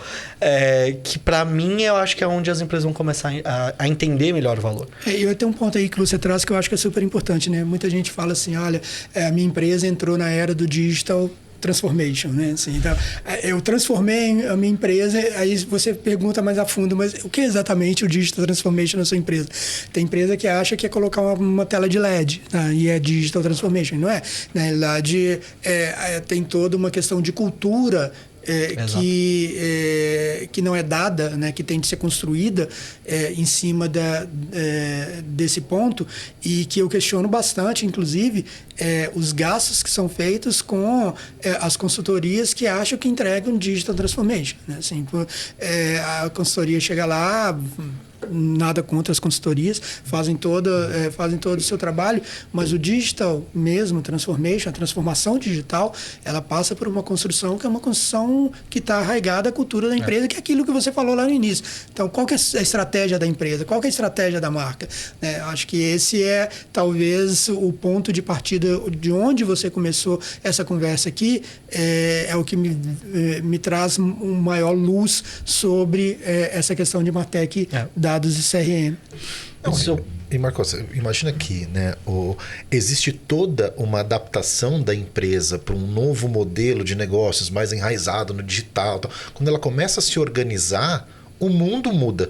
Que, para mim, eu acho que é onde as empresas vão começar a entender melhor o valor. E vai ter um ponto aí que você traz que eu acho que é super importante, né? Muita gente fala assim, olha, a minha empresa entrou na era do digital transformation, né? Assim, então, eu transformei a minha empresa, aí você pergunta mais a fundo, mas o que é exatamente o Digital Transformation na sua empresa? Tem empresa que acha que é colocar uma tela de LED, tá? E é Digital Transformation, não é? Na realidade, tem toda uma questão de cultura que não é dada, né, que tem de ser construída em cima desse ponto, e que eu questiono bastante, inclusive, os gastos que são feitos com as consultorias que acham que entregam Digital Transformation. Né? Assim, a consultoria chega lá, nada contra as consultorias, fazem todo o seu trabalho, mas o digital mesmo, transformation, a transformação digital, ela passa por uma construção que é uma construção que está arraigada à cultura da empresa, que é aquilo que você falou lá no início. Então, qual que é a estratégia da empresa? Qual que é a estratégia da marca? Acho que esse é, talvez, o ponto de partida de onde você começou essa conversa aqui, é o que me traz uma maior luz sobre essa questão de Martech, dados e CRM. E Marcos, imagina que, né, existe toda uma adaptação da empresa para um novo modelo de negócios mais enraizado no digital. Quando ela começa a se organizar, o mundo muda.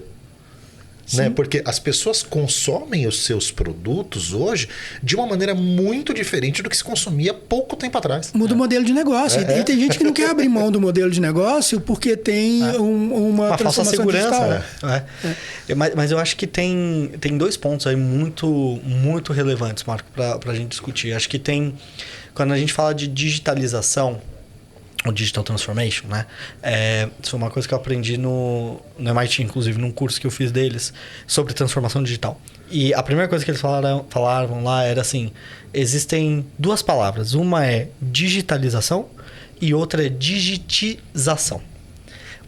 Né? Porque as pessoas consomem os seus produtos hoje de uma maneira muito diferente do que se consumia pouco tempo atrás. Muda o modelo de negócio. E tem gente que não quer abrir mão do modelo de negócio porque tem uma falsa segurança. Digital. Mas eu acho que tem dois pontos aí muito relevantes, Marco, para a gente discutir. Acho que quando a gente fala de digitalização, o Digital Transformation, né? Isso foi uma coisa que eu aprendi no MIT, inclusive, num curso que eu fiz deles sobre transformação digital. E a primeira coisa que eles falaram lá era assim, existem duas palavras. Uma é digitalização e outra é digitização.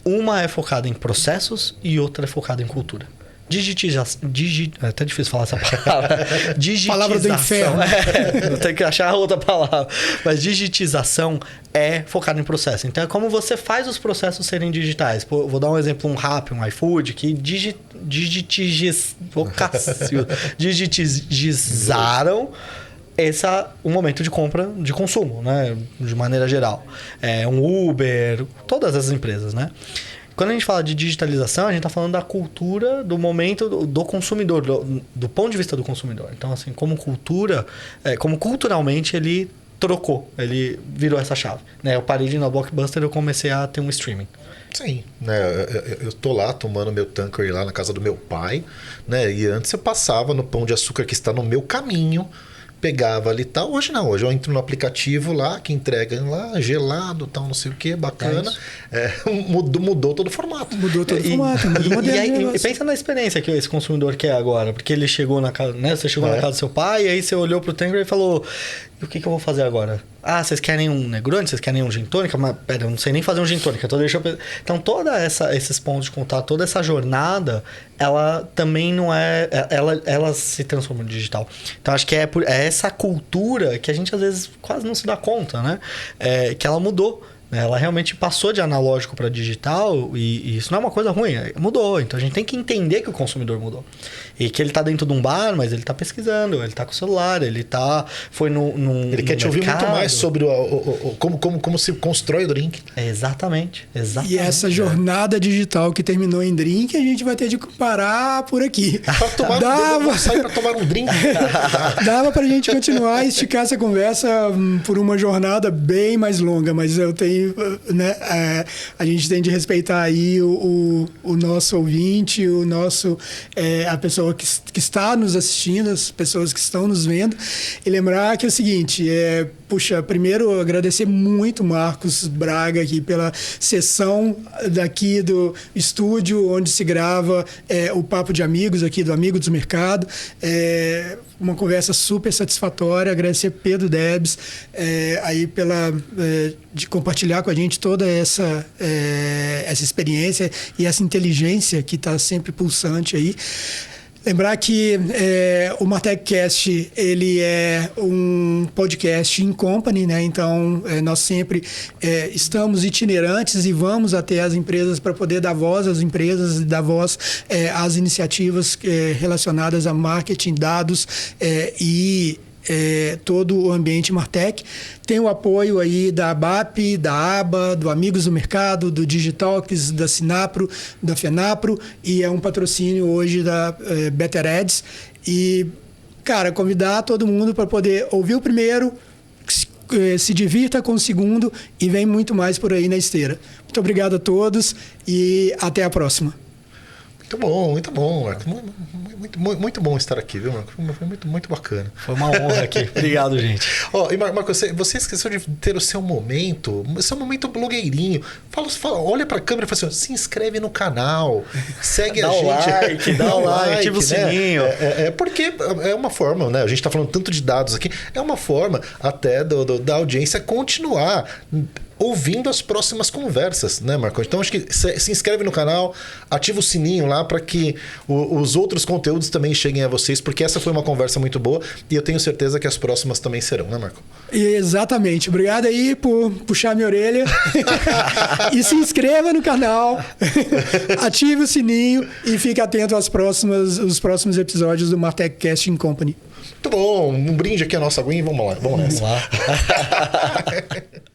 Uma é focada em processos e outra é focada em cultura. É até difícil falar essa palavra. Digitização. Palavra do inferno. Tem que achar outra palavra. Mas digitização é focada em processo. Então, é como você faz os processos serem digitais. Pô, vou dar um exemplo, um Rappi, um iFood, que digitizaram o momento de compra de consumo, né? De maneira geral. Um Uber, todas as empresas, né? Quando a gente fala de digitalização, a gente está falando da cultura do momento do consumidor, do ponto de vista do consumidor. Então, assim, como culturalmente ele trocou, ele virou essa chave. Né? Eu parei de ir na Blockbuster e eu comecei a ter um streaming. Sim, né? Eu tô lá tomando meu Tanqueray lá na casa do meu pai, né? E antes eu passava no Pão de Açúcar que está no meu caminho, pegava ali e tal. Hoje não, hoje eu entro no aplicativo lá, que entrega lá, gelado, tal, não sei o que, bacana. Mudou todo o formato. Mudou todo o formato, mudou o modelo. E pensa na experiência que esse consumidor quer agora, porque ele chegou na casa, né? Você chegou na casa do seu pai, e aí você olhou pro Tanqueray e falou: o que eu vou fazer agora? Ah, vocês querem um Negroni? Vocês querem um gin tônica? Mas, pera, eu não sei nem fazer um gin tônica. Então, esses pontos de contato, toda essa jornada, ela também não é... Ela se transforma no digital. Então, acho que é essa cultura que a gente, às vezes, quase não se dá conta, né? Que ela mudou. Ela realmente passou de analógico para digital e isso não é uma coisa ruim, mudou. Então a gente tem que entender que o consumidor mudou. E que ele está dentro de um bar, mas ele está pesquisando, ele está com o celular, ele foi ele quer te ouvir muito mais sobre como se constrói o drink. Exatamente. E essa jornada digital que terminou em drink, a gente vai ter de parar por aqui. Sair para tomar um drink. Dava para a gente continuar e esticar essa conversa por uma jornada bem mais longa, mas eu tenho, né, a gente tem de respeitar aí o nosso ouvinte, a pessoa que está nos assistindo, as pessoas que estão nos vendo, e lembrar que é o seguinte, primeiro agradecer muito Marcos Braga aqui pela sessão daqui do estúdio onde se grava o Papo de Amigos aqui do Amigo do Mercado. Uma conversa super satisfatória. Agradecer Pedro Debs aí de compartilhar com a gente toda essa experiência e essa inteligência que está sempre pulsante aí. Lembrar que o MartechCast, ele é um podcast in company, né? Então, nós sempre estamos itinerantes e vamos até as empresas para poder dar voz às empresas e dar voz às iniciativas relacionadas a marketing, dados e todo o ambiente Martech. Tem o apoio aí da ABAP, da ABA, do Amigos do Mercado, do Digitalks, da Sinapro, da FENAPRO, e é um patrocínio hoje da Better Ads. E, cara, convidar todo mundo para poder ouvir o primeiro, se divirta com o segundo e vem muito mais por aí na esteira. Muito obrigado a todos e até a próxima. Muito bom, Marco. Muito bom estar aqui, viu, Marco? Foi muito bacana. Foi uma honra aqui. Obrigado, gente. E Marco, você esqueceu de ter o seu momento blogueirinho. Olha pra câmera e fala assim, se inscreve no canal, segue a gente. Dá o like, ativa o sininho. Porque é uma forma, né? A gente tá falando tanto de dados aqui, é uma forma até da audiência continuar ouvindo as próximas conversas, né, Marco? Então, acho que se inscreve no canal, ativa o sininho lá para que os outros conteúdos também cheguem a vocês, porque essa foi uma conversa muito boa e eu tenho certeza que as próximas também serão, né, Marco? Exatamente. Obrigado aí por puxar minha orelha. E se inscreva no canal, ative o sininho e fique atento aos próximos episódios do Martech Cast Company. Muito bom. Um brinde aqui a nossa aguinha. Vamos lá. Vamos nessa. Vamos lá.